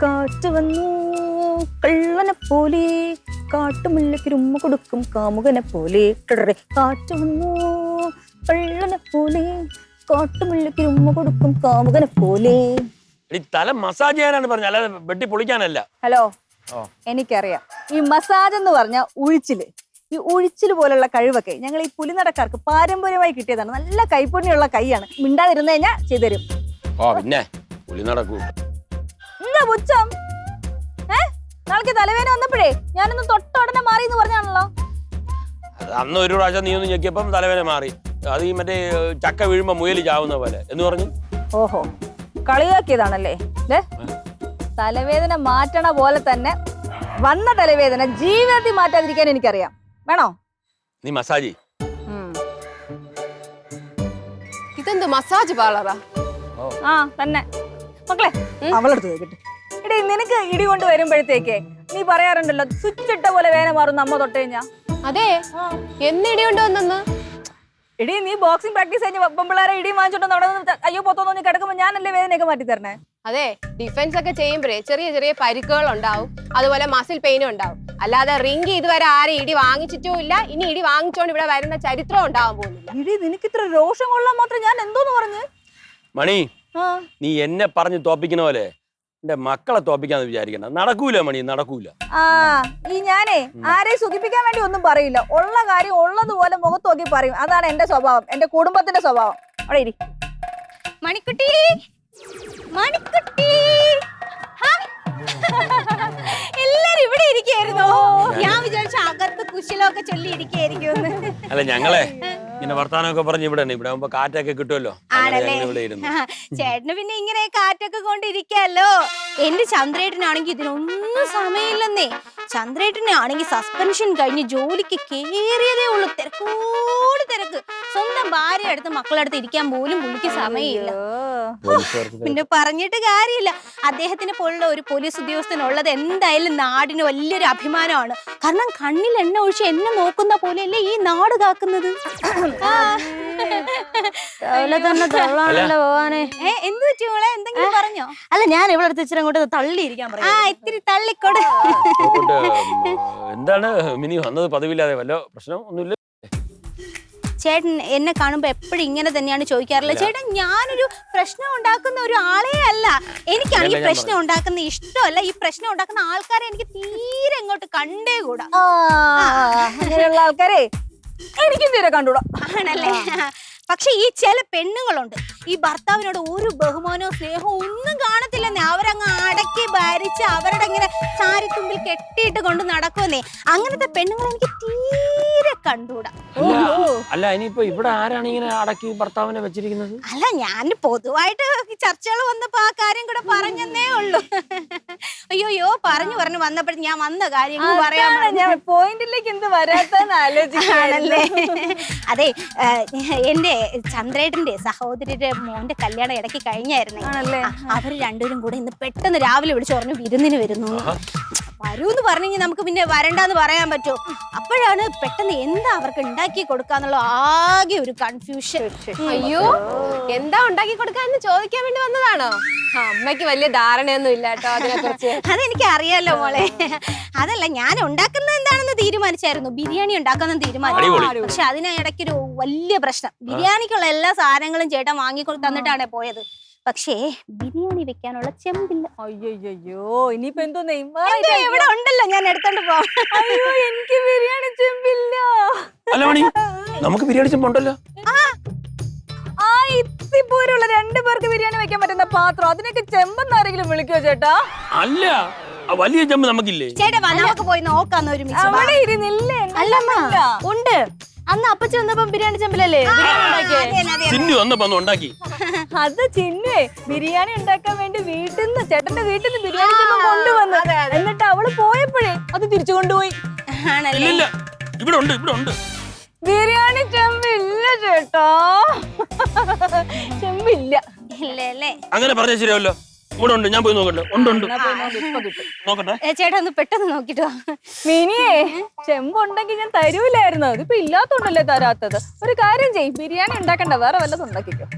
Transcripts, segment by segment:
കാറ്റ് വന്നു കള്ളനെ പോലെ കാട്ടുമുല്ലയ്ക്ക് ഉമ്മ കൊടുക്കും കാമുകനെ പോലെ. കാറ്റ് വന്നു കള്ളനെ പോലെ കാട്ടുമുല്ലയ്ക്ക് ഉമ്മ കൊടുക്കും കാമുകനെ പോലെ. തല മസാജ് ചെയ്യാനാണ് പറഞ്ഞത്, അല്ലാതെ വെട്ടി പൊളിക്കാനല്ല. ഹലോ, എനിക്കറിയാം ഈ മസാജ് എന്ന് പറഞ്ഞ ഉഴിച്ചില്, ഈ ഉഴിച്ചില് പോലുള്ള കഴിവൊക്കെ ഞങ്ങൾ ഈ പുലിനടക്കാർക്ക് പാരമ്പര്യമായി കിട്ടിയതാണ്. നല്ല കൈപ്പുണ്യമുള്ള കൈയാണ്. മിണ്ടാതിരുന്നു കഴിഞ്ഞാൽ ചെയ്തുതരും. പിന്നെ പുലി നടക്കൂ. എന്താ പുച്ഛം? നാളെ തലവേദന വന്നപ്പോഴേ ഞാനൊന്ന് തൊട്ടുടനെ മാറി എന്ന് പറഞ്ഞാണല്ലോ. അന്ന് ഒരു പ്രാവശ്യം നീ ഒന്ന് ഞെക്കിയപ്പം തലവേദന മാറി. അത് ഈ മറ്റേ ചക്ക വീഴുമ്പോ മുയല് ചാവുന്ന പോലെ എന്ന് പറഞ്ഞു. ഓഹോ, കളിയാക്കിയതാണല്ലേ. തലവേദന മാറ്റണ പോലെ തന്നെ വന്ന തലവേദന ജീവിതത്തിൽ മാറ്റാതിരിക്കാൻ എനിക്കറിയാം. വേണോ? നീ മസാജ്. ഇതെന്ത് മസാജ് പാർലറാ? ആ തന്നെ. മക്കളെ അവളെടുത്ത് കേട്ടെ. ഇടി, നിനക്ക് ഇടി കൊണ്ട് വരുമ്പോഴത്തേക്ക് നീ പറയാറുണ്ടല്ലോ സ്വിച്ച് ഇട്ട പോലെ വേദന മാറും അമ്മ തൊട്ട് കഴിഞ്ഞാ. അതെ, എന്ന് ഇടി കൊണ്ട് വന്നെന്ന്? ഇടി, നീ ബോക്സിംഗ് പ്രാക്ടീസ് കഴിഞ്ഞ് പെമ്പിള്ളേരെ ഇടി വാങ്ങിച്ചോണ്ട് നടന്ന് അയ്യോ പൊത്തോന്ന് നീ കിടക്കുമ്പോ ഞാനല്ലേ വേദനയൊക്കെ മാറ്റി തരണേ. അതെ, ഡിഫൻസ് ഒക്കെ ചെയ്യുമ്പോഴേ ചെറിയ ചെറിയ പരിക്കുകൾ ഉണ്ടാവും, അതുപോലെ മസിൽ പെയിനും ഉണ്ടാവും. അല്ലാതെ റിംഗ് ഇതുവരെ ആരും ഇടി വാങ്ങിച്ചിട്ടും ഇല്ല, ഇനി ഇടി വാങ്ങിച്ചോണ്ട് ഇവിടെ വരുന്ന ചരിത്രം ഉണ്ടാവാൻ പോകുന്നില്ല. ഇടി, നിനക്ക് ഇത്ര രോഷം കൊള്ളാൻ മാത്രം ഞാൻ എന്തോന്ന് പറഞ്ഞു? മണി, നീ എന്നെ പറഞ്ഞ് തോപ്പിക്കുന്ന പോലെ എന്റെ മക്കളെ തോപ്പിക്കാന്ന് വിചാരിക്കണ്ട. നടക്കൂല മണി, നടക്കൂല. ഈ ഞാനേ ആരെയും സുഖിപ്പിക്കാൻ വേണ്ടി ഒന്നും പറയില്ല. ഉള്ള കാര്യം ഉള്ളതുപോലെ മുഖത്ത് നോക്കി പറയും. അതാണ് എന്റെ സ്വഭാവം, എന്റെ കുടുംബത്തിന്റെ സ്വഭാവം. അവിടെ ഇരി. മണിക്കുട്ടി, മണിക്കുട്ടി, എല്ലാരും ഇവിടെ ഇരിക്കായിരുന്നോ? ഞാൻ വിചാരിച്ച അകത്ത് കുശലൊക്കെ ചൊല്ലി ഇരിക്കായിരിക്കുമെന്ന്. അല്ല, ഞങ്ങളെ ഇങ്ങനെ വർത്താനമൊക്കെ പറഞ്ഞ് ഇവിടെ ആകുമ്പോ കാറ്റൊക്കെ കിട്ടുമല്ലോ. ചേട്ടന് പിന്നെ ഇങ്ങനെ കാറ്റൊക്കെ കൊണ്ടിരിക്കല്ലോ. എന്റെ ചന്ദ്രേട്ടനാണെങ്കിൽ ഇതിനൊന്നും സമയമില്ലെന്നേ. ചന്ദ്രേട്ടനാണെങ്കിൽ സസ്പെൻഷൻ കഴിഞ്ഞ് ജോലിക്ക് കേറിയതേ ഉള്ളൂ. തിരക്കോട് തിരക്ക്. സ്വന്തം ഭാര്യ അടുത്ത് മക്കളടുത്ത് ഇരിക്കാൻ പോലും പുള്ളിക്ക് സമയമില്ല. പിന്നെ പറഞ്ഞിട്ട് കാര്യമില്ല. അദ്ദേഹത്തിനെ പോലുള്ള ഒരു പോലീസ് ഉദ്യോഗസ്ഥനുള്ളത് എന്തായാലും നാടിന് വലിയൊരു അഭിമാനമാണ്. കാരണം കണ്ണിൽ എണ്ണ ഒഴിച്ച് എന്നെ നോക്കുന്ന പോലെയല്ലേ ഈ നാട് കാക്കുന്നത്. എന്ത് പറ്റി മോളെ? എന്തെങ്കിലും പറഞ്ഞോ? അല്ല, ഞാൻ ഇവിടെ അടുത്ത് ഇച്ചിരി അങ്ങോട്ട് തള്ളിയിരിക്കാൻ പറയാം. ഇത്തിരി തള്ളിക്കോട്. എന്താണ് മിനി വന്നത് പതിവില്ലാതെ? വല്ല പ്രശ്നം ഒന്നുമില്ല? ചേട്ടൻ എന്നെ കാണുമ്പോ എപ്പോഴും ഇങ്ങനെ തന്നെയാണ് ചോദിക്കാറുള്ളത്. ചേട്ടൻ ഞാനൊരു പ്രശ്നം ഉണ്ടാക്കുന്ന ഒരു ആളേ അല്ല. എനിക്കാണെങ്കിൽ പ്രശ്നം ഉണ്ടാക്കുന്ന ഇഷ്ടമല്ല. ഈ പ്രശ്നം ഉണ്ടാക്കുന്ന ആൾക്കാരെ എനിക്ക് തീരെ ഇങ്ങോട്ട് കണ്ടേ കൂടാ. അങ്ങനെയുള്ള ആൾക്കാരെ എനിക്കും തീരെ കണ്ടൂടാ. ആണല്ലേ? പക്ഷെ ഈ ചില പെണ്ണുങ്ങളുണ്ട്, ഈ ഭർത്താവിനോട് ഒരു ബഹുമാനവും സ്നേഹവും ഒന്നും കാണത്തില്ലെന്നേ. അവരങ്ങ് അടക്കി ഭരിച്ച് അവരുടെ ഇങ്ങനെ സാരിത്തുമ്പിൽ കെട്ടിയിട്ട് കൊണ്ട് നടക്കുമെന്നേ. അങ്ങനത്തെ പെണ്ണുങ്ങളെ എനിക്ക് തീരെ കണ്ടൂടാ. അല്ല, ഇനിയിപ്പോ ഇവിടെ ആരാണ് ഇങ്ങനെ അടക്കി ഭർത്താവിനെ വെച്ചിരിക്കുന്നത്? അല്ല, ഞാൻ പൊതുവായിട്ട് ചർച്ചകൾ വന്നപ്പോ ആ കാര്യം കൂടെ പറഞ്ഞെന്നേ ഉള്ളൂ. അയ്യോ, പറഞ്ഞു വന്നപ്പോഴും ഞാൻ വന്ന കാര്യം പറയാൻ ഞാൻ പോയിന്റിലേക്ക് എന്ത് വരാത്തെന്ന് ആലോചിക്കാണല്ലേ. അതെ, എന്റെ ചന്ദ്രേട്ടന്റെ സഹോദരിയുടെ മോന്റെ കല്യാണം ഇടയ്ക്ക് കഴിഞ്ഞായിരുന്നേ. അവര് രണ്ടുപേരും കൂടെ ഇന്ന് പെട്ടെന്ന് രാവിലെ വിളിച്ചു പറഞ്ഞു വിരുന്നിന് വരുന്നു. വരൂന്ന് പറഞ്ഞെങ്കിൽ നമുക്ക് പിന്നെ വരണ്ടെന്ന് പറയാൻ പറ്റുമോ? അപ്പോഴാണ് പെട്ടെന്ന് എന്താ അവർക്ക് ഉണ്ടാക്കി കൊടുക്കാന്നുള്ള ആകെ ഒരു കൺഫ്യൂഷൻ. അയ്യോ, എന്താ ഉണ്ടാക്കി കൊടുക്കാന്ന് ചോദിക്കാൻ വേണ്ടി വന്നതാണോ? അമ്മയ്ക്ക് വലിയ ധാരണയൊന്നും ഇല്ല കേട്ടോ അതിനെ കുറിച്ച്. അതെനിക്ക് അറിയാലോ മോളെ. അതല്ല, ഞാൻ ഉണ്ടാക്കുന്നത് എന്താണെന്ന് തീരുമാനിച്ചായിരുന്നു. ബിരിയാണി ഉണ്ടാക്കാന്ന് തീരുമാനിച്ചു. പക്ഷെ അതിനിടയ്ക്കൊരു വലിയ പ്രശ്നം. ബിരിയാണിക്കുള്ള എല്ലാ സാധനങ്ങളും ചേട്ടൻ വാങ്ങിക്കൊണ്ടു തന്നിട്ടാണ് പോയത്. പക്ഷേ ബിരിയാണി വെക്കാനുള്ള ചെമ്പില്ല. അയ്യോ, ഇനിയിപ്പോ എന്തോ ഇവിടെ ഉണ്ടല്ലോ, ഞാൻ എടുത്തോണ്ട് പോവാം. അയ്യോ, എനിക്ക് ബിരിയാണി ചെമ്പില്ല. അല്ല മണി, നമുക്ക് ബിരിയാണി ചെമ്പുണ്ടല്ലോ. ഇത്തിപ്പോലുള്ള 2 പേർക്ക് ബിരിയാണി വെക്കാൻ പറ്റുന്ന പാത്രം, അതിനൊക്കെ ചെമ്പെന്ന് ആരെങ്കിലും വിളിക്കോ ചേട്ടാ? അല്ല, വലിയ ചെമ്പ് നമുക്കില്ലേ? ചേട്ടാ, നമുക്ക് പോയി നോക്കാന്ന് ഒരുമിച്ച്. അവിടെ ഇരുന്നില്ലേ? അല്ലമ്മ, ഉണ്ട്. അന്ന് അപ്പച്ചി വന്നപ്പം ബിരിയാണി ചെമ്പിലല്ലേ ചിന്നു വന്നപ്പോ ഉണ്ടാക്കി. അത് ചിന്നുവേ ബിരിയാണി ഉണ്ടാക്കാൻ വേണ്ടി ചേട്ടന്റെ വീട്ടിൽ നിന്ന് ബിരിയാണി ചെമ്പ് കൊണ്ടുവന്നു. എന്നിട്ട് അവള് പോയപ്പോഴേ അത് തിരിച്ചു കൊണ്ടുപോയി. ഇല്ല, ഇവിടെ ഉണ്ട് ബിരിയാണി ചെമ്പില്ല ചേട്ടാ, ചെമ്പില്ല. അങ്ങനെ പറഞ്ഞ ശരിയല്ലോ. ഇവിടെ ഉണ്ട്, ഞാൻ പോയി നോക്കട്ടെ. ഉണ്ട്, നോക്കട്ടെ. ചേട്ടാ ഒന്ന് പെട്ടെന്ന് നോക്കിട്ടോ. മിനിയേ, ചെമ്പുണ്ടെങ്കിൽ ഞാൻ തരൂലായിരുന്നു. ഇതിപ്പോ ഇല്ലാത്തോണ്ടല്ലേ തരാത്തത്. ഒരു കാര്യം ചെയ്യ്, ബിരിയാണി ഉണ്ടാക്കണ്ട, വേറെ വല്ലതും ഉണ്ടാക്കിക്കോ.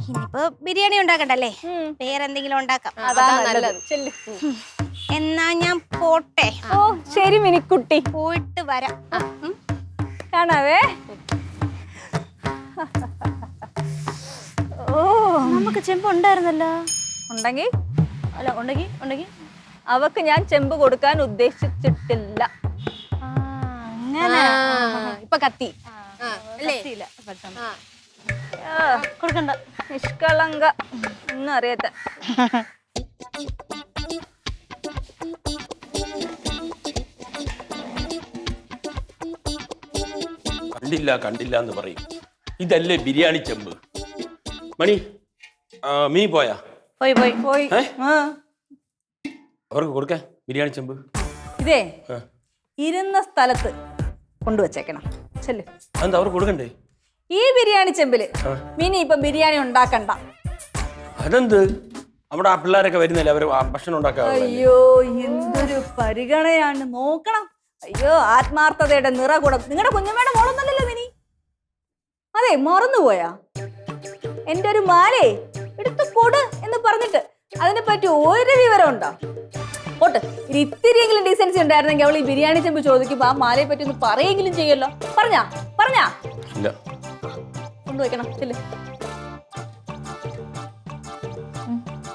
ഇനിയിപ്പോ ബിരിയാണി ഉണ്ടാക്കണ്ടല്ലേ, വേറെന്തെങ്കിലും ഉണ്ടാക്കാം. അതാണ് നല്ലത്. ചെല്ല്. എന്നാ ഞാൻ പോട്ടെ. ഓ ശരി മിനിക്കുട്ടി, പോയിട്ട് വരാം. കാണാവേ. ഓ നമുക്ക് ചെമ്പ് ഉണ്ടായിരുന്നല്ലോ. ഉണ്ടെങ്കിൽ അല്ല, ഉണ്ടെങ്കിൽ അവക്ക് ഞാൻ ചെമ്പ് കൊടുക്കാൻ ഉദ്ദേശിച്ചിട്ടില്ല. അങ്ങനെ ഇപ്പൊ കത്തി അല്ലേ? കൊടുക്കണ്ട. നിഷ്കളങ്ക ഒന്നും അറിയാത്ത. കണ്ടില്ല എന്ന് പറയും. ഇതല്ലേ ബിരിയാണി ചെമ്പ്? മണി മീ പോയാ? പോയി. അവർക്ക് കൊടുക്കാൻ ബിരിയാണി ചെമ്പ്. ഇതേ ഇരുന്ന സ്ഥലത്ത് കൊണ്ടുവച്ചേക്കണം. ചെല്ല്. എന്താ അവർക്ക് കൊടുക്കണ്ടേ? ഈ ബിരിയാണി ചെമ്പില് മിനി ഇപ്പൊ ബിരിയാണി ഉണ്ടാക്കണ്ട. അതെന്ത്? അവിടെ ആ പിള്ളേരൊക്കെ വരുന്നില്ല, അവര് ഭക്ഷണം ഉണ്ടാക്കാൻ. അയ്യോ എന്തൊരു പരിഗണയാണ്, നോക്കണം. അയ്യോ ആത്മാർത്ഥതയുടെ നിറകുടം. നിങ്ങളുടെ കുഞ്ഞമ്മയുടെ മോളൊന്നല്ലല്ലോ മിനി. അതെ മറന്നുപോയാ? എന്റെ ഒരു മാലേ എടുത്ത് കൊട് എന്ന് പറഞ്ഞിട്ട് അതിനെ പറ്റി ഒരു വിവരം ഉണ്ടോ? പോട്ട്, ഇത് ഇത്തിരിയെങ്കിലും ഡീസൻസി ഉണ്ടായിരുന്നെങ്കിൽ അവൾ ഈ ബിരിയാണി ചെമ്പ് ചോദിക്കുമ്പോ ആ മാലയെ പറ്റി ഒന്ന് പറയെങ്കിലും ചെയ്യല്ലോ. പറഞ്ഞാ കൊണ്ടുവയ്ക്കണം. ചെല്ല്.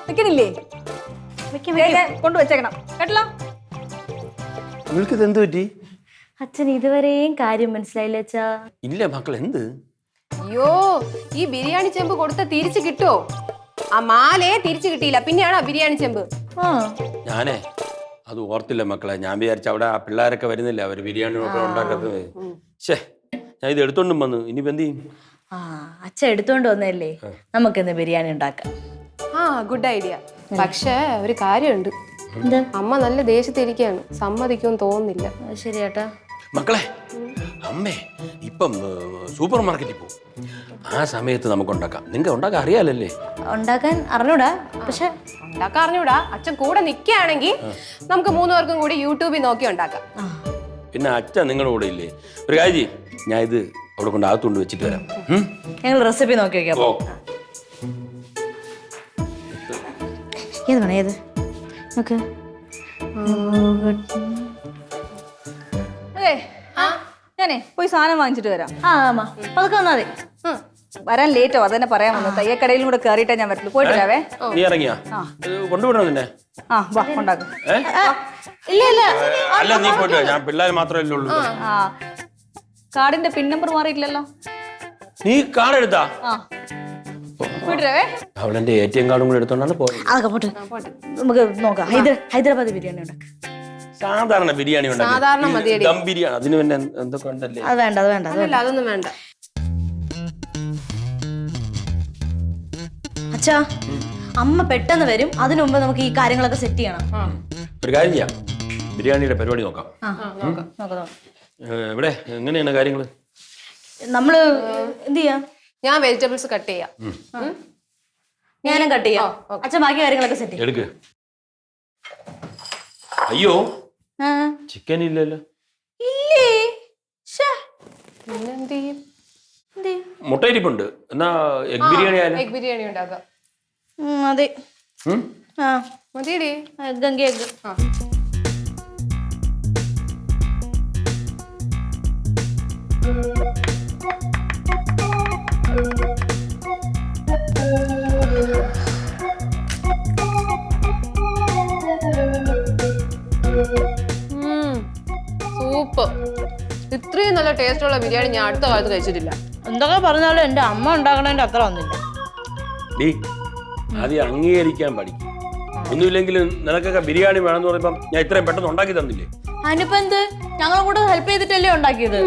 വെക്കണില്ലേ? കൊണ്ടുവച്ചേക്കണം കേട്ടല്ലോ. നിങ്ങൾക്കിത് എന്ത് പറ്റി? അച്ഛൻ ഇതുവരെയും കാര്യം മനസ്സിലായില്ല അച്ഛാ. ഇല്ല മക്കൾ, എന്ത്? അയ്യോ, ഈ ബിരിയാണി ചെമ്പ് കൊടുത്ത തിരിച്ചു കിട്ടുമോ? ആ മാലയെ തിരിച്ചു കിട്ടിയില്ല, പിന്നെയാണ് ആ ബിരിയാണി ചെമ്പ്. ഞാനേ അത് ഓർത്തില്ല മക്കളെ. ഞാൻ വിചാരിച്ച അവിടെ ആ പിള്ളേരൊക്കെ വരുന്നില്ല, അവര് ബിരിയാണി ഉണ്ടാക്കുന്നത്. ശേ, ഞാൻ ഇത് എടുത്തോണ്ടും വന്നു. ഇനിയിപ്പോ എന്ത് ചെയ്യും? അച്ഛൻ എടുത്തോണ്ട് വന്നല്ലേ, നമുക്കിന്ന് ബിരിയാണി ഉണ്ടാക്കാം. ആ ഗുഡ് ഐഡിയ. പക്ഷേ ഒരു കാര്യമുണ്ട്. അമ്മ നല്ല ദേഷ്യത്തിരിക്കുകയാണ്, സമ്മതിക്കുമെന്ന് തോന്നുന്നില്ല. ശരിയേട്ടാ. മക്കളെ, അമ്മേ ഇപ്പം സൂപ്പർ മാർക്കറ്റിൽ പോകും. ആ സമയത്ത് നമുക്ക് ഉണ്ടാക്കാം. നിങ്ങൾക്ക് ഉണ്ടാക്കാൻ അറിയാലല്ലേ? ഉണ്ടാക്കാൻ അറിഞ്ഞൂടാ, പക്ഷെ ഉണ്ടാക്കാൻ അറിഞ്ഞൂടാ. അച്ഛൻ കൂടെ നിൽക്കുകയാണെങ്കിൽ നമുക്ക് 3 പേർക്കും കൂടി യൂട്യൂബിൽ നോക്കി ഉണ്ടാക്കാം. പിന്നെ അച്ഛൻ നിങ്ങളുടെ കൂടെ ഇല്ലേ? ഒരു കാര്യം, ഞാൻ ഇത് അവിടെ കൊണ്ട് അകത്തുകൊണ്ട് വെച്ചിട്ട് വരാം. ഞങ്ങൾ റെസിപ്പി നോക്കി വെക്കാം. ഏത് വേണം? ഏത് നോക്ക്. അതെ ഞാനേ പോയി സാധനം വാങ്ങിച്ചിട്ട് വരാം. പതുക്കെ വന്നാ മതി. വരാൻ ലേറ്റോ അതന്നെ പറയാൻ വന്നു. തയ്യക്കടയിലും കൂടെ കയറിയിട്ടേ ഞാൻ വരത്തുള്ളൂ. പോയിട്ട് വരാവേ. നീ ഇറങ്ങിയാ കൊണ്ടുവിടണോ നിന്നെ? വാ ഉണ്ടാക്കും. അല്ല നീ പോയിട്ട്, ഞാൻ പിള്ളേർ മാത്രമല്ലേ ഉള്ളൂ. കാർഡിന്റെ പിൻ നമ്പർ മാറിയിട്ടില്ലല്ലോ. നീ കാർഡ് എടുത്താ? പോയിട്ടേ. അവളെന്റെ ATM കാർഡും കൂടെ എടുത്തോണ്ടാണ് പോയത്. അതൊക്കെ പോട്ട്, നമുക്ക് നോക്കാം. ഹൈദരാബാദ് ബിരിയാണി ഉണ്ടാക്കാം. സാധാരണ ബിരിയാണി സാധാരണ മതിയടി. ദം ബിരിയാണി അതിന് പിന്നെ എന്തൊക്കെ ഉണ്ടല്ലേ? അത് വേണ്ട. അല്ല അതൊന്നും വേണ്ട. അച്ഛാ, അമ്മ പെട്ടെന്ന് വരും, അതിനു മുമ്പ് നമുക്ക് ഈ കാര്യങ്ങളൊക്കെ സെറ്റ് ചെയ്യണം. ഒരു കാര്യം ചെയ്യാം, ബിരിയാണിയുടെ പരിപാടി നോക്കാം. ഇവിടെ എങ്ങനെയാണ് കാര്യങ്ങള്? നമ്മള് എന്ത് ചെയ്യാം? ഞാൻ വെജിറ്റബിൾസ് കട്ട് ചെയ്യാം. ഞാനും കട്ട് ചെയ്യാം. അച്ഛൻ ബാക്കി കാര്യങ്ങളൊക്കെ സെറ്റ് എടുക്ക്. അയ്യോ ചിക്കൻ ഇല്ലല്ലോ. ഇല്ലേ? പിന്നെന്ത് ചെയ്യും? മുട്ട ഇരിപ്പുണ്ട്. എന്നാ എഗ് ബിരിയാണി ആയാലും. എഗ് ബിരിയാണി ഉണ്ടാക്കാം. അതെ മതിയടി. എഗ്ഗെങ്കി എഗ്ഗ്. സൂപ്പർ. ഇത്രയും നല്ല ടേസ്റ്റുള്ള ബിരിയാണി ഞാൻ അടുത്ത കാലത്ത് കഴിച്ചിട്ടില്ല. എന്തൊക്കെ പറഞ്ഞാലും എന്റെ അമ്മ ഉണ്ടാക്കണതിന്റെ അത്ര വന്നില്ല. ആദ്യം അംഗീകരിക്കാൻ പഠിക്കും. ഒന്നുമില്ലെങ്കിലും നിനക്കൊക്കെ ബിരിയാണി വേണമെന്ന് പറയുമ്പം ഞാൻ ഇത്രയും പെട്ടെന്ന് ഉണ്ടാക്കി തന്നില്ലേ? അതിനിപ്പോ എന്ത്, ഞങ്ങളെ കൂടെ ഹെൽപ്പ് ചെയ്തിട്ടല്ലേ ഉണ്ടാക്കിയത്.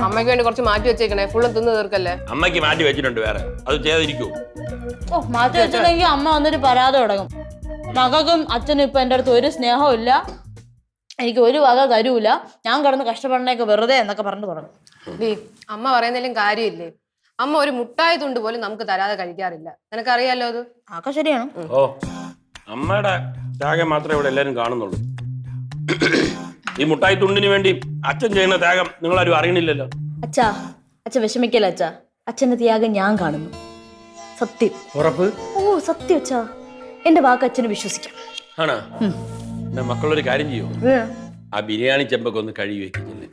അമ്മയ്ക്ക് വേണ്ടി കുറച്ച് മാറ്റി വെച്ചേക്കണേ, ഫുള്ളും തിന്ന് തീർക്കല്ലേ. അമ്മയ്ക്ക് മാറ്റി വെച്ചിട്ടുണ്ട്, വേറെ അത് ചെയ്തിരിക്കുവോ? ഓ, മാറ്റി വെച്ചിട്ടുണ്ടെങ്കിൽ അമ്മ വന്നിട്ട് പരാതി തുടങ്ങും. മകൾക്കും അച്ഛനും ഇപ്പൊ എന്റെ അടുത്ത് ഒരു സ്നേഹവും ഇല്ല, എനിക്ക് ഒരു വക തരൂല, ഞാൻ കിടന്ന് കഷ്ടപ്പെടണേക്ക് വെറുതെ എന്നൊക്കെ പറഞ്ഞു തുടങ്ങും. അമ്മ പറയുന്നതിലും കാര്യമില്ലേ? അമ്മ ഒരു മുട്ടായി തുണ്ട് പോലും നമുക്ക് തരാതെ കഴിക്കാറില്ല. നിനക്കറിയാലോ അത്. ആക്കെ ശരിയാണ്. ഓ, അമ്മയുടെ ത്യാഗം മാത്രമേ ഇവിടെ എല്ലാരും കാണുന്നുള്ളൂ. ഈ മുട്ടായി തുണ്ടിന് വേണ്ടി അച്ഛൻ ചെയ്യുന്ന ത്യാഗം നിങ്ങളാരും അറിയണില്ലല്ലോ. അച്ഛൻ വിഷമിക്കല്ല അച്ഛാ, അച്ഛന്റെ ത്യാഗം ഞാൻ കാണുന്നു. സത്യം. ഉറപ്പ്? ഓ സത്യം അച്ഛാ, എന്റെ വാക്ക് അച്ഛന് വിശ്വസിക്കാം. ആണോ? എന്നാ മക്കളൊരു കാര്യം ചെയ്യോ, ആ ബിരിയാണി ചെമ്പൊക്കെ ഒന്ന് കഴുകി വെക്കില്ലേ?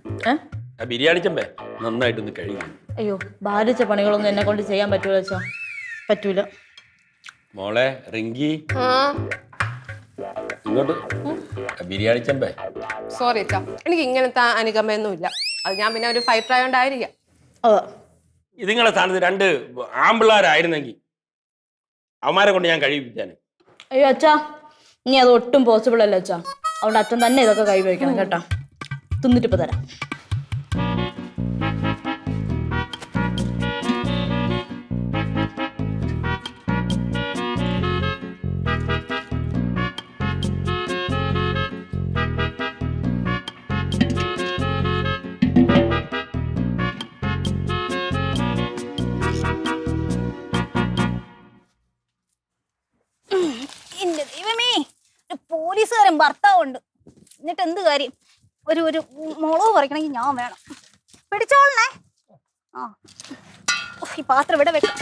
ആ ബിരിയാണി ചെമ്പേ നന്നായിട്ടൊന്ന് കഴുകി. അയ്യോ, ഭാരിച്ച പണികളൊന്നും എന്നെ കൊണ്ട് ചെയ്യാൻ പറ്റൂല അച്ഛാ, പറ്റൂല. മോളെ റിങ്കി, ഇങ്ങോട്ട്. ബിരിയാണി ചെമ്പേ. സോറി അച്ഛാ, എനിക്ക് ഇങ്ങനത്തെ അനുഗമയൊന്നും ഇല്ല. അത് ഞാൻ പിന്നെ ഒരു ഫൈറ്റർ ആയോണ്ടായിരിക്കാം. ഇതിങ്ങളെ സ്ഥാനത്ത് 2 ആമ്പിള്ളാരായിരുന്നെങ്കിൽ അവന്മാരെ കൊണ്ട് ഞാൻ കഴിപ്പിച്ചാന്. അയ്യോ അച്ഛാ, ഇനി അത് ഒട്ടും പോസിബിൾ അല്ല അച്ഛാ. അതുകൊണ്ട് അച്ഛൻ തന്നെ ഇതൊക്കെ കൈവയ്ക്കണം കേട്ടാ. തിന്നിട്ടിപ്പോ തരാം. എന്റെ ദൈവമേ, ഒരു പോലീസുകാരൻ ഭർത്താവുണ്ട്. എന്നിട്ട് എന്ത് കാര്യം? ഒരു മുളക് പറിക്കണമെങ്കിൽ ഞാൻ വേണം. പിടിച്ചോളണേ. ആ, ഈ പാത്രം ഇവിടെ വെക്കാം.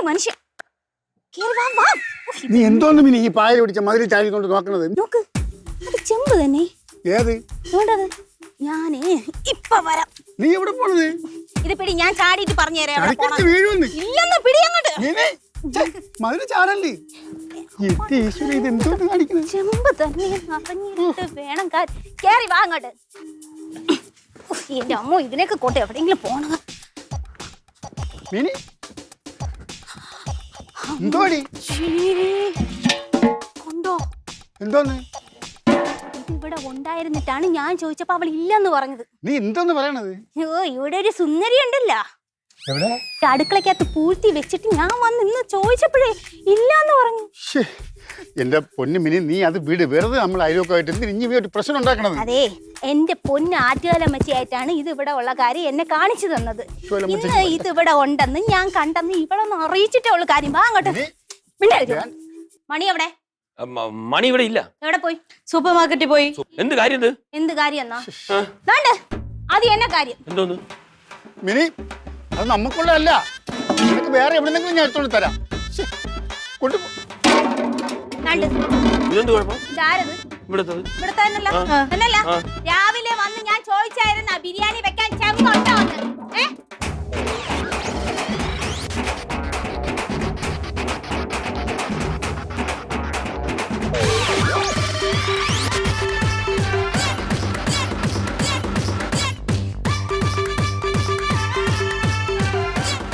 മനുഷ്യൻ നീ എന്തോന്ന് പിന്നെ ഈ പായ പിടിച്ച മതിരി ചാടി കൊണ്ട് നോക്കണത്? നോക്ക്, അത് ചെമ്പ് തന്നെ. ഏത്? അതുകൊണ്ടത് ഞാനേ ഇപ്പൊ വരാം. നീ എവിടെ പോണത്? ഇത് പിടി, ഞാൻ ചാടിയിട്ട് പറഞ്ഞുതരാം. വീഴുവെന്ന് ഇല്ലെന്ന് പിടി അങ്ങോട്ട്. മതിരി ചാടല്ലേ? ഇത് എന്തോന്ന് കാണിക്കുന്നത്? ചെമ്പ് തന്നെ നിറഞ്ഞിട്ട് വേണം കേറി വാ അങ്ങോട്ട്. എന്റെ അമ്മ, ഇതിനൊക്കെ കൊണ്ട് എവിടെയെങ്കിലും പോണത്. എന്തോടി കൊണ്ടോ? എന്തോന്ന്? ഇവിടെ ഉണ്ടായിരുന്നിട്ടാണ് ഞാൻ ചോദിച്ചപ്പോ അവൾ ഇല്ലെന്ന് പറഞ്ഞത്. നീ എന്തോന്ന് പറയണത്? ഇവിടെ ഒരു സുന്ദരി ഉണ്ടല്ലോ, എവിടെ? അടുക്കളക്കകത്ത് പൂഴ്ത്തി വെച്ചിട്ട് ഞാൻ വന്ന് ഇന്ന് ചോദിച്ചപ്പോഴേ ഇല്ലാന്ന് പറഞ്ഞു. എന്റെ പൊന്നു മിനി, നീ അത് വീട് വെറുതെ നമ്മൾ അയൽവക്കമായിട്ട് ഇനി ഒരു പ്രശ്നം ഉണ്ടാക്കണത്. അതെ, എന്റെ പൊന്ന് ആറ്റുകാലമ്മച്ചിയായിട്ടാണ് ഇത് ഇവിടെ ഉള്ള കാര്യം എന്നെ കാണിച്ചു തന്നത്. ഇന്ന് ഇത് ഇവിടെ ഉണ്ടെന്ന് ഞാൻ കണ്ടെന്ന് ഇവളൊന്ന് അറിയിച്ചിട്ടേ ഉള്ളു കാര്യം. വാ അങ്ങോട്ട്. മണി എവിടെ? മണി ഇവിടെ ഇല്ല. എവിടെ പോയി? സൂപ്പർ മാർക്കറ്റിൽ പോയി. എന്ത് കാര്യം? എന്ത് കാര്യം എന്നാ? അത് എന്നെ കാര്യം. എന്തോന്ന് മിനി, അത് നമുക്കുള്ളതല്ല. നിനക്ക് വേറെ എവിടെന്നെങ്കിലും ഞാൻ എടുത്തോണ്ട് തരാം. രാവിലെ വന്ന് ഞാൻ ചോദിച്ചായിരുന്ന ബിരിയാണി വെക്കാൻ ചെമ്പുണ്ടോ?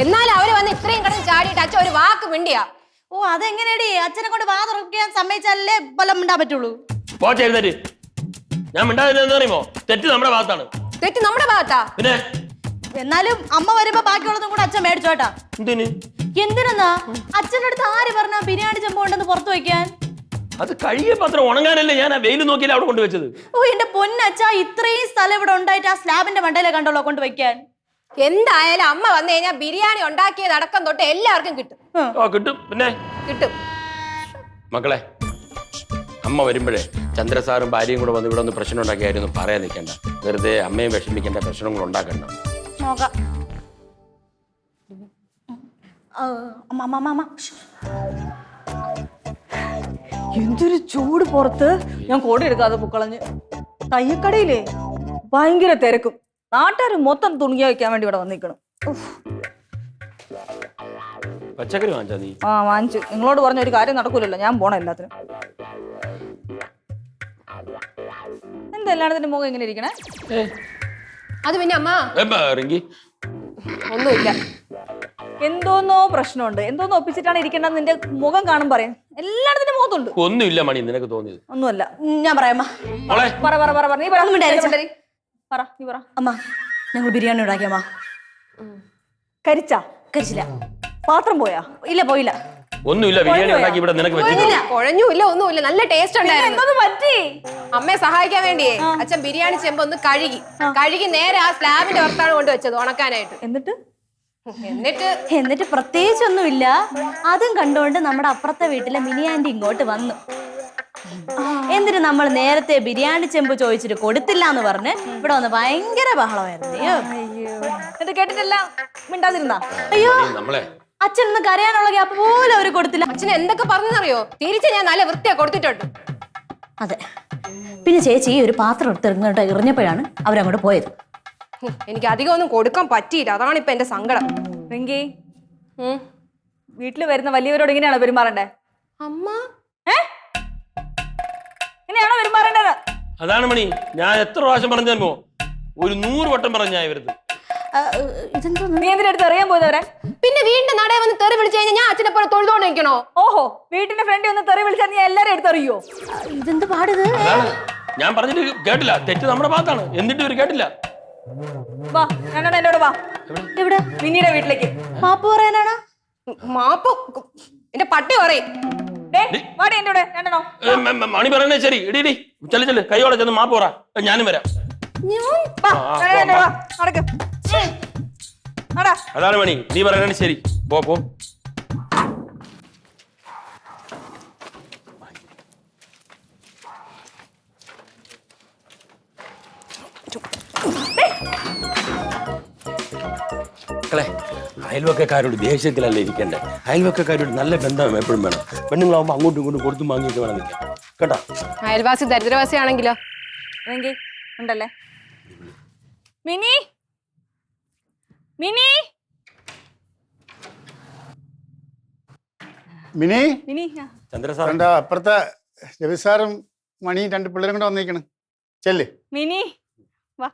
എന്നാലും അവര് വന്ന് ഇത്രയും കിടന്ന് ചാടിയിട്ട് അച്ഛൻ ഒരു വാക്ക് മിണ്ടിയാ? ഓ, അതെങ്ങനെയാടി? അച്ഛനെ കൊണ്ട് വാ തുറക്കാൻ സമ്മതിച്ചാലേ ബലം മിണ്ടാൻ പറ്റുള്ളൂ. ഞാൻ മിണ്ടാതിരുന്നറിയുമോ? തെറ്റ് നമ്മുടെ ഭാഗത്താണ്. തെറ്റ് നമ്മുടെ ഭാഗത്താ? പിന്നെ എന്നാലും അമ്മ വരുമ്പോ ബാക്കിയുള്ളതും കൂടെ അച്ഛൻ മേടിച്ചോട്ടാ. എന്തിനാ? അച്ഛൻ്റെ അടുത്ത് ആര് പറഞ്ഞ ബിരിയാണി ചെമ്പ് ഉണ്ടെന്ന് പുറത്തു വയ്ക്കാൻ? അത് കഴുകിയ പാത്രം ഉണങ്ങാനല്ലേ ഞാൻ ആ വെയിൽ നോക്കിയാലേ അവിടെ കൊണ്ടുവച്ചത്. ഓ, എന്റെ പൊന്നച്ഛാ, ഇത്രയും സ്ഥലം ഇവിടെ ഉണ്ടായിട്ട് ആ സ്ലാബിന്റെ മണ്ടയിലെ കണ്ടോളൂ കൊണ്ട് വയ്ക്കാൻ. എന്തായാലും അമ്മ വന്നു കഴിഞ്ഞാൽ ബിരിയാണി ഉണ്ടാക്കിയത് അടക്കം തൊട്ട് എല്ലാവർക്കും കിട്ടും. കിട്ടും, പിന്നെ കിട്ടും. മക്കളെ, അമ്മ വരുമ്പോഴേ ചന്ദ്രസാറും ഭാര്യയും കൂടെ വന്ന് ഇവിടെ ഒന്ന് പ്രശ്നം ഉണ്ടാക്കിയായിരുന്നു പറയാൻ നിൽക്കണ്ട. വെറുതെ അമ്മയും വിഷമിക്കേണ്ട, പ്രശ്നങ്ങൾ ഉണ്ടാക്കണ്ട. നോക്കാം. എന്തൊരു ചൂട് പുറത്ത്. ഞാൻ കോടി എടുക്കാതെ പൊക്കളഞ്ഞ്. തയ്യക്കടയിലേ ഭയങ്കര തിരക്കും. നാട്ടുകാർ മൊത്തം തുണിയ വയ്ക്കാൻ വേണ്ടി ഇവിടെ വന്നിരിക്കണം. പച്ചക്കറി വാങ്ങിച്ചാ നീ? ആ, വാങ്ങിച്ചു. നിങ്ങളോട് പറഞ്ഞ ഒരു കാര്യം നടക്കൂലല്ലോ, ഞാൻ പോണം എല്ലാത്തിനും. എന്താ എല്ലാത്തിനും മുഖം ഇങ്ങനെ ഇരിക്കണേ? അത് പിന്നെ അമ്മ ഒന്നുമില്ല. എന്തോന്നോ പ്രശ്നമുണ്ട്. എന്തോന്നോ ഒപ്പിച്ചിട്ടാണ് ഇരിക്കേണ്ടത്. നിന്റെ മുഖം കാണും പറയാൻ. എല്ലായിടത്തിന്റെ മുഖത്തുണ്ട്. ഒന്നുമില്ല മണി, നിനക്ക് തോന്നിയത്. ഒന്നുമല്ല. ഞാൻ പറയാം. അമ്മ, ഞങ്ങൾ ബിരിയാണി ഉണ്ടാക്കിയമ്മ. കരിച്ചില്ല. പാത്രം പോയാ? ഇല്ല, പോയില്ല. ഒന്നുമില്ല. ബിരിയാണി ഉണ്ടാക്കി ഇവിടെ നിനക്ക് കുഴഞ്ഞൂല്ല, ഒന്നുമില്ല. നല്ല ടേസ്റ്റ് ഉണ്ടായിരുന്നു. അമ്മയെ സഹായിക്കാൻ വേണ്ടിയേ അച്ഛൻ ബിരിയാണി ചെമ്പ് ഒന്ന് കഴുകി നേരെ ആ സ്ലാബിന്റെ പുറത്താണ് കൊണ്ടുവച്ചത് ഉണക്കാനായിട്ട്. എന്നിട്ട് പ്രത്യേകിച്ചൊന്നുമില്ല. അതും കണ്ടുകൊണ്ട് നമ്മുടെ അപ്പുറത്തെ വീട്ടിലെ മിനി ആന്റി ഇങ്ങോട്ട് വന്നു. എന്തിനു നമ്മൾ നേരത്തെ ബിരിയാണി ചെമ്പ് ചോദിച്ചിട്ട് കൊടുത്തില്ല എന്ന് പറഞ്ഞ് ഇവിടെ വന്ന് ഭയങ്കര ബഹളമായിരുന്നു. അയ്യോ എന്നിട്ട് കേട്ടിട്ടല്ല മിണ്ടാതിരുന്നാ? അയ്യോ നമ്മളെ അച്ഛനൊന്ന് കരയാനുള്ള ഗ്യാപ്പ് പോലും അവര് കൊടുത്തില്ല. അച്ഛൻ എന്തൊക്കെ പറഞ്ഞറിയോ? തിരിച്ച് ഞാൻ നല്ല വൃത്തിയാ കൊടുത്തിട്ടുണ്ട്. അതെ, പിന്നെ ചേച്ചി ഒരു പാത്രം എടുത്ത് ഇങ്ങോട്ട് എറിഞ്ഞപ്പോഴാണ് അവരങ്ങോട്ട് പോയത്. എനിക്ക് അധികം ഒന്നും കൊടുക്കാൻ പറ്റിയില്ല, അതാണ് ഇപ്പൊ എന്റെ സങ്കടം. റിങ്കി, വീട്ടിൽ വരുന്ന വലിയവരോട് ഇങ്ങനെയാണോ പെരുമാറണ്ടേ? അമ്മ ഇങ്ങനെയാണോ പെരുമാറേണ്ടത്? അതാണ് മണി, ഞാൻ എത്ര പ്രാവശ്യം പറഞ്ഞു തരുമോ? ഒരു 100 വട്ടം പറഞ്ഞ ഇവരത്. ഇതെന്തോ നീ എന്തിനടുത്ത് അറിയാൻ പോയതവരെ? പിന്നെ വീണ്ടും നടയെ വന്ന് തെറി വിളിച്ചു കഴിഞ്ഞാൽ ഞാൻ അച്ഛനെ പോലെ തൊഴുതോണ്ട് നിൽക്കണോ? ഓഹോ, വീട്ടിന്റെ ഫ്രണ്ടിൽ ഒന്ന് തെറി വിളിച്ചാൽ നീ എല്ലാരും എടുത്തറിയോ? ഇതെന്ത് പാടിത്? അതാണ് ഞാൻ പറഞ്ഞിട്ട് കേട്ടില്ല. തെറ്റ് നമ്മുടെ ഭാഗത്താണ്, എന്നിട്ട് ഇവർ കേട്ടില്ല. വാ രണ്ടെണ്ണം എന്നോട് വാ. എവിടെ? മിന്നിയുടെ വീട്ടിലേക്ക്. മാപ്പ് പറയാനാണോ? മാപ്പ് എന്റെ പട്ടി പറയും. വാടി എന്റെ കൂടെ രണ്ടെണ്ണോ. മണി പറയണേ ശരി. ഇടി ഇടി ചെല്ലു ചെല്ലു, കൈയോടെ ചെന്ന് മാപ്പ് പറ, ഞാനും വരാം. വാ, രണ്ടെണ്ണം എന്നോട് വാ. നടക്ക്. നട. അതാണ് മണി, നീ പറയണേ ശരി. പോ പോ. മക്കളെ, അയൽവക്കക്കാരോട് ദേഷ്യത്തിലല്ലേ ഇരിക്കണ്ടേ? അയൽവക്കക്കാരോട് നല്ല ബന്ധം എപ്പോഴും വേണം. പെണ്ണുങ്ങളാവുമ്പോൾ അങ്ങോട്ടും ഇങ്ങോട്ടും കൊടുത്തും വാങ്ങിയൊക്കെ വേണം നിൽക്കാൻ, കേട്ടോ? അയൽവാസി ദരിദ്രവാസി ആണെങ്കിലോ? റിങ്കി ഉണ്ടല്ലേ? Mini, mini, mini mini. Chandra sir എന്താ അപ്പുറത്തെ രവി സാറും മണിയും 2 പിള്ളേരും കൂടെ വന്നിരിക്കണം. ചെല്ല് മിനി വാ.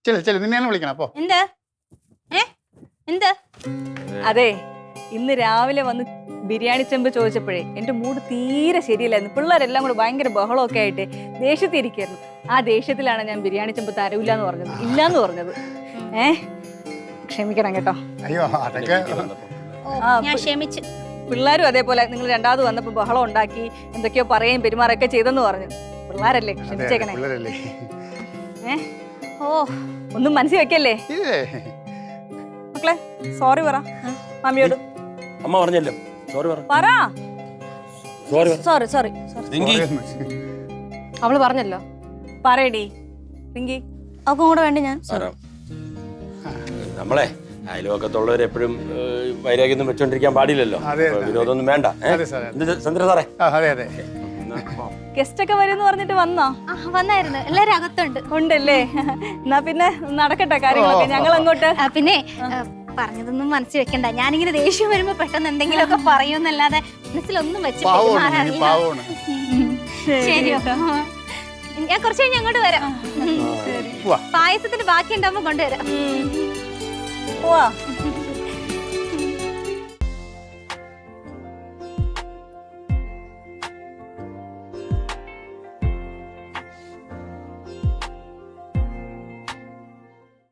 ചെല്ല് ചെല്ല്, നിന്നെയാണ് വിളിക്കണം. അപ്പോ എന്ത്? എന്ത്? അതെ, ഇന്ന് രാവിലെ വന്ന് ബിരിയാണി ചെമ്പ് ചോദിച്ചപ്പോഴേ എന്റെ മൂഡ് തീരെ ശരിയില്ലായിരുന്നു. പിള്ളേരെല്ലാം കൂടെ ഭയങ്കര ബഹളമൊക്കെ ആയിട്ട് ദേഷ്യത്തിരിക്കായിരുന്നു. ആ ദേഷ്യത്തിലാണ് ഞാൻ ബിരിയാണി ചെമ്പ് തരൂല്ല എന്ന് പറഞ്ഞത്, ഇല്ലാന്ന് പറഞ്ഞത്. ക്ഷമിക്കണം കേട്ടോ. അയ്യോ അതൊക്കെ ഞാൻ ക്ഷമിച്ചു. പിള്ളേരും അതേപോലെ നിങ്ങൾ രണ്ടാമത് വന്നപ്പോ ബഹളം ഉണ്ടാക്കി എന്തൊക്കെയോ പറയുകയും പെരുമാറൊക്കെ ചെയ്തെന്ന് പറഞ്ഞു. പിള്ളേരല്ലേ, ക്ഷമിച്ചേക്കണേ. പിള്ളേരല്ലേ. ഓ, ഒന്നും മനസ്സിൽ വെക്കല്ലേ ഇല്ലേ മക്കളെ. സോറി പറ മമ്മിയോട്. അമ്മ പറഞ്ഞല്ലോ, സോറി പറ. പറ. Sorry sorry sorry sorry. Rinki, അവള് പറഞ്ഞല്ലോ. പറയടി റിങ്കി. അവക്കും കൂടെ വേണ്ടി ഞാൻ പറയാം. നമ്മളെ അയൽവക്കത്തുള്ളവർ എപ്പോഴും വൈരാഗ്യം വെച്ചോണ്ടിരിക്കാൻ പാടില്ലല്ലോ. അതെ, അപ്പൊ വിരോധമൊന്നും വേണ്ട. അതെ സാറേ. എന്ത് ചന്ദ്ര സാറേ? അതെ അതെ. ഗസ്റ്റ് ഒക്കെ വരും പറഞ്ഞിട്ട് വന്നോ? വന്നായിരുന്നു, എല്ലാരും അകത്തുണ്ട്. ഉണ്ടല്ലേ? എന്നാ പിന്നെ നടക്കട്ടെ കാര്യങ്ങളൊക്കെ. ഞങ്ങൾ അങ്ങോട്ട്. പിന്നെ പറഞ്ഞതൊന്നും മനസ്സിൽ വെക്കണ്ട. ഞാനിങ്ങനെ ദേഷ്യം വരുമ്പോ പെട്ടെന്ന് എന്തെങ്കിലുമൊക്കെ പറയുമെന്നല്ലാതെ മനസ്സിലൊന്നും വെച്ച് പെരുമാറാറില്ല. പാവമാണ്. ശരി, ഞാൻ കുറച്ച് കഴിഞ്ഞ് അങ്ങോട്ട് വരാം. വാ. പായസത്തിന് ബാക്കി ഉണ്ടാവുമ്പോ കൊണ്ടുവരാം. പോവാ.